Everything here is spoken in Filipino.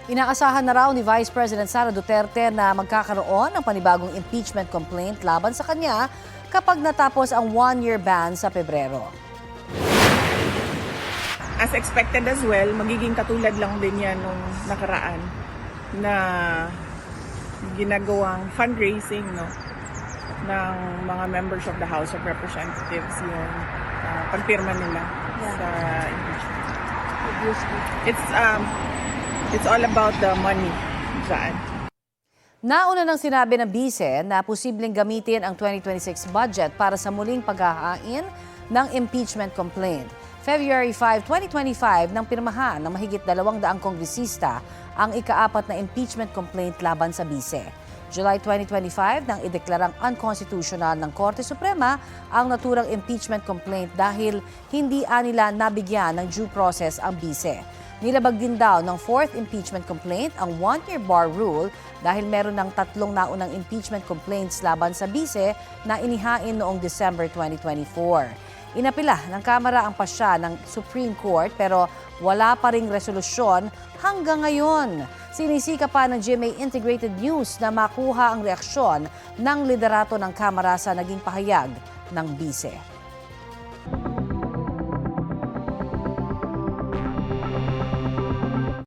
Inaasahan na raw ni Vice President Sara Duterte na magkakaroon ng panibagong impeachment complaint laban sa kanya kapag natapos ang one-year ban sa Pebrero. As expected as well, magiging katulad lang din yan nung nakaraan na ginagawang fundraising ng mga members of the House of Representatives yung pagpirma nila sa impeachment. It's all about the money dyan. Nauna nang sinabi ng bise na posibleng gamitin ang 2026 budget para sa muling paghahain ng impeachment complaint. February 5, 2025 nang pirmahan ng mahigit 200 kongresista ang ika-4 na impeachment complaint laban sa bise. July 2025 nang ideklarang unconstitutional ng Korte Suprema ang naturang impeachment complaint dahil hindi nila nabigyan ng due process ang bise. Nilabag din daw ng 4th impeachment complaint ang one-year bar rule dahil meron ng 3 naunang impeachment complaints laban sa bise na inihain noong December 2024. Inapila ng Kamara ang pasya ng Supreme Court pero wala pa ring resolusyon hanggang ngayon. Sinisika pa ng GMA Integrated News na makuha ang reaksyon ng liderato ng Kamara sa naging pahayag ng bise.